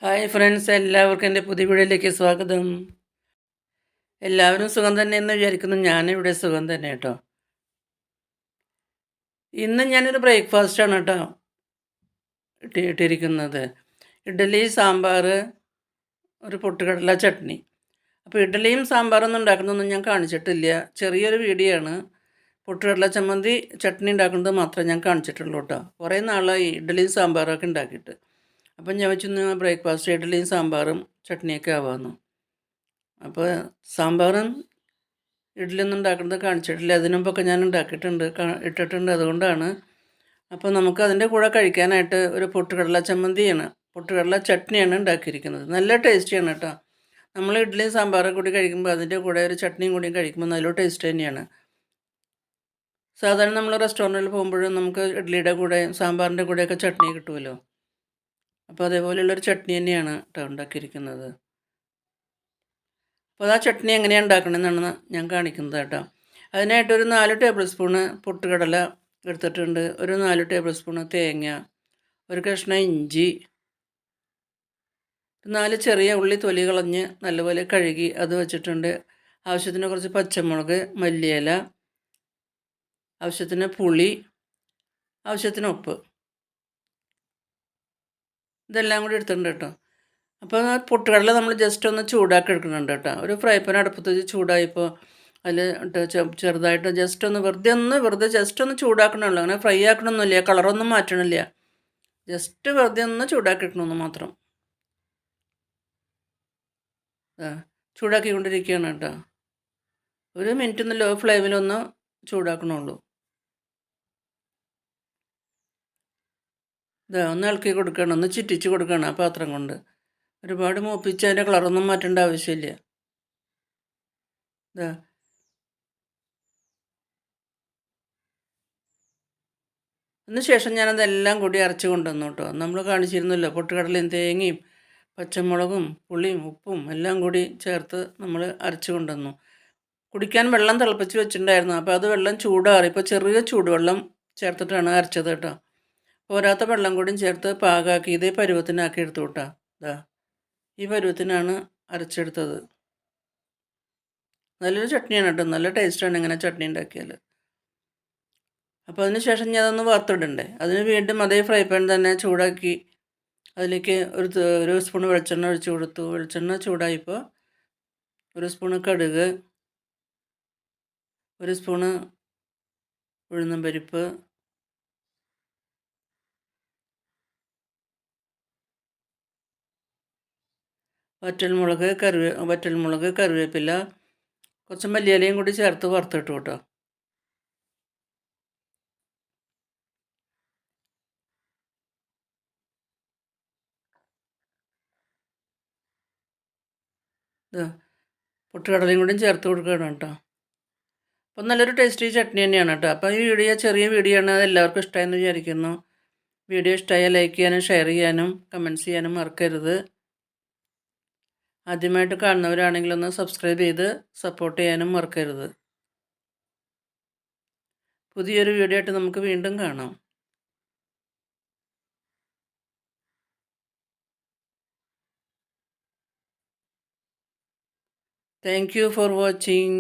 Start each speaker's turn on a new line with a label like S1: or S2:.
S1: Hi friends, എല്ലാവർക്കും എൻ്റെ പുതിയ വീഡിയോയിലേക്ക് സ്വാഗതം. എല്ലാവരും സുഖം തന്നെയെന്ന് വിചാരിക്കുന്നു. ഞാനിവിടെ സുഖം തന്നെ കേട്ടോ. ഇന്ന് ഞാനൊരു ബ്രേക്ക്ഫാസ്റ്റാണ് കേട്ടോ ഇട്ടിരിക്കുന്നത്. ഇഡ്ഡലി, സാമ്പാർ, ഒരു പൊട്ടുകടല ചട്നി. അപ്പോൾ ഇഡ്ഡലിയും സാമ്പാറൊന്നും ഉണ്ടാക്കുന്നതൊന്നും ഞാൻ കാണിച്ചിട്ടില്ല. ചെറിയൊരു വീഡിയോ ആണ്. പൊട്ടുകടല ചമ്മന്തി ചട്നി ഉണ്ടാക്കുന്നത് മാത്രമേ ഞാൻ കാണിച്ചിട്ടുള്ളൂ കേട്ടോ. കുറേ നാളായി ഇഡ്ഡലിയും സാമ്പാറൊക്കെ ഉണ്ടാക്കിയിട്ട്. അപ്പം ഞാൻ വെച്ചിന്ന് ബ്രേക്ക്ഫാസ്റ്റ് ഇഡ്ഡലിയും സാമ്പാറും ചട്നിയൊക്കെ ആവാമെന്ന്. അപ്പോൾ സാമ്പാറും ഇഡ്ഡലിയൊന്നും ഉണ്ടാക്കുന്നത് കാണിച്ചിട്ടില്ല. അതിന് മുമ്പൊക്കെ ഞാൻ ഉണ്ടാക്കിയിട്ടുണ്ട്, ഇട്ടിട്ടുണ്ട്. അതുകൊണ്ടാണ്. അപ്പോൾ നമുക്ക് അതിൻ്റെ കൂടെ കഴിക്കാനായിട്ട് ഒരു പൊട്ടുകടല ചമ്മന്തിയാണ്, പൊട്ടുകടല ചട്നിയാണ് ഉണ്ടാക്കിയിരിക്കുന്നത്. നല്ല ടേസ്റ്റിയാണ് കേട്ടോ. നമ്മൾ ഇഡ്ഡലിയും സാമ്പാറും കൂടി കഴിക്കുമ്പോൾ അതിൻ്റെ കൂടെ ഒരു ചട്നിയും കൂടി കഴിക്കുമ്പോൾ നല്ല ടേസ്റ്റ് തന്നെയാണ്. സാധാരണ നമ്മൾ റെസ്റ്റോറൻറ്റിൽ പോകുമ്പോഴും നമുക്ക് ഇഡ്ഡലിയുടെ കൂടെ സാമ്പാറിൻ്റെ കൂടെയൊക്കെ ചട്നി കിട്ടുമല്ലോ. അപ്പോൾ അതേപോലെയുള്ളൊരു ചട്നി തന്നെയാണ് കേട്ടോ ഉണ്ടാക്കിയിരിക്കുന്നത്. അപ്പോൾ ആ ചട്നി എങ്ങനെയാണ് ഉണ്ടാക്കണമെന്നാണ് ഞാൻ കാണിക്കുന്നത് കേട്ടോ. അതിനായിട്ടൊരു 4 ടേബിൾ സ്പൂണ് പൊട്ടുകടല എടുത്തിട്ടുണ്ട്. ഒരു 4 ടേബിൾ സ്പൂണ് തേങ്ങ, ഒരു കഷ്ണം ഇഞ്ചി, 4 ചെറിയ ഉള്ളി തൊലി കളഞ്ഞ് നല്ലപോലെ കഴുകി അത് വെച്ചിട്ടുണ്ട്. ആവശ്യത്തിന് കുറച്ച് പച്ചമുളക്, മല്ലിയില, ആവശ്യത്തിന് പുളി, ആവശ്യത്തിന് ഉപ്പ്, ഇതെല്ലാം കൂടി എടുത്തിട്ടുണ്ട് കേട്ടോ. അപ്പോൾ പൊട്ടുകടല നമ്മൾ ജസ്റ്റ് ഒന്ന് ചൂടാക്കി എടുക്കുന്നുണ്ട് കേട്ടോ. ഒരു ഫ്രൈ പാൻ അടുപ്പത്ത് വെച്ച് ചൂടായപ്പോൾ അതിൽ ചെറുതായിട്ട് ജസ്റ്റ് ഒന്ന് വെറുതെ ജസ്റ്റ് ഒന്ന് ചൂടാക്കണമല്ലോ. അങ്ങനെ ഫ്രൈ ആക്കണമൊന്നുമില്ല, കളറൊന്നും മാറ്റണില്ല. ജസ്റ്റ് വെറുതെ ഒന്ന് ചൂടാക്കി എടുക്കണമെന്ന് മാത്രം. ചൂടാക്കിക്കൊണ്ടിരിക്കുകയാണ് കേട്ടോ. ഒരു മിനിറ്റ് ഒന്ന് ലോ ഫ്ലെയിമിലൊന്ന് ചൂടാക്കണുള്ളൂ. ഒന്ന് ഇളക്കി കൊടുക്കണം, ഒന്ന് ചുറ്റിച്ച് കൊടുക്കണം ആ പാത്രം കൊണ്ട്. ഒരുപാട് മൂപ്പിച്ച് അതിൻ്റെ കളറൊന്നും മാറ്റേണ്ട ആവശ്യമില്ല. ഇതാ അതിനുശേഷം ഞാനതെല്ലാം കൂടി അരച്ച് കൊണ്ടുവന്നു കേട്ടോ. നമ്മൾ കാണിച്ചിരുന്നല്ലോ, പൊട്ടുകടലയും തേങ്ങയും പച്ചമുളകും പുളിയും ഉപ്പും എല്ലാം കൂടി ചേർത്ത് നമ്മൾ അരച്ച് കൊണ്ടുവന്നു. കുടിക്കാൻ വെള്ളം തിളപ്പിച്ച് വെച്ചിട്ടുണ്ടായിരുന്നു. അപ്പോൾ അത് വെള്ളം ചൂടാറി, ഇപ്പോൾ ചെറിയ ചൂടുവെള്ളം ചേർത്തിട്ടാണ് അരച്ചത് കേട്ടോ. പോരാത്ത വെള്ളം കൂടിയും ചേർത്ത് പാകാക്കി ഇതേ പരുവത്തിനാക്കി എടുത്തു കേട്ടോ. ഈ പരുവത്തിനാണ് അരച്ചെടുത്തത്. നല്ലൊരു ചട്നിയാണ് കേട്ടോ, നല്ല ടേസ്റ്റാണ് ഇങ്ങനെ ചട്നി ഉണ്ടാക്കിയാൽ. അപ്പോൾ അതിന് ശേഷം ഞാൻ അതൊന്ന് വറുത്തിടണ്ടേ. അതിന് വീണ്ടും അതേ ഫ്രൈ പാൻ തന്നെ ചൂടാക്കി അതിലേക്ക് ഒരു സ്പൂൺ വെളിച്ചെണ്ണ ഒഴിച്ച് കൊടുത്തു. വെളിച്ചെണ്ണ ചൂടായപ്പോൾ ഒരു സ്പൂണ് കടുക്, ഒരു സ്പൂണ് ഉഴുന്നും പരിപ്പ്, വറ്റൽമുളക്, കറിവേപ്പില, കുറച്ച് മല്ലിയിലയും കൂടി ചേർത്ത് വറുത്തിട്ടു കേട്ടോ. പൊട്ടുകടലയും കൂടിയും ചേർത്ത് കൊടുക്കണം കേട്ടോ. അപ്പം നല്ലൊരു ടേസ്റ്റി ചട്നി തന്നെയാണ് കേട്ടോ. അപ്പോൾ ഈ ചെറിയ വീഡിയോ ആണ്, അത് എല്ലാവർക്കും ഇഷ്ടമായെന്ന് വിചാരിക്കുന്നു. വീഡിയോ ഇഷ്ടമായാൽ ലൈക്ക് ചെയ്യാനും ഷെയർ ചെയ്യാനും കമൻറ്റ്സ് ചെയ്യാനും മറക്കരുത്. ആദ്യമായിട്ട് കാണുന്നവരാണെങ്കിൽ ഒന്ന് സബ്സ്ക്രൈബ് ചെയ്ത് സപ്പോർട്ട് ചെയ്യാനും മറക്കരുത്. പുതിയൊരു വീഡിയോ ആയിട്ട് നമുക്ക് വീണ്ടും കാണാം. Thank you for watching.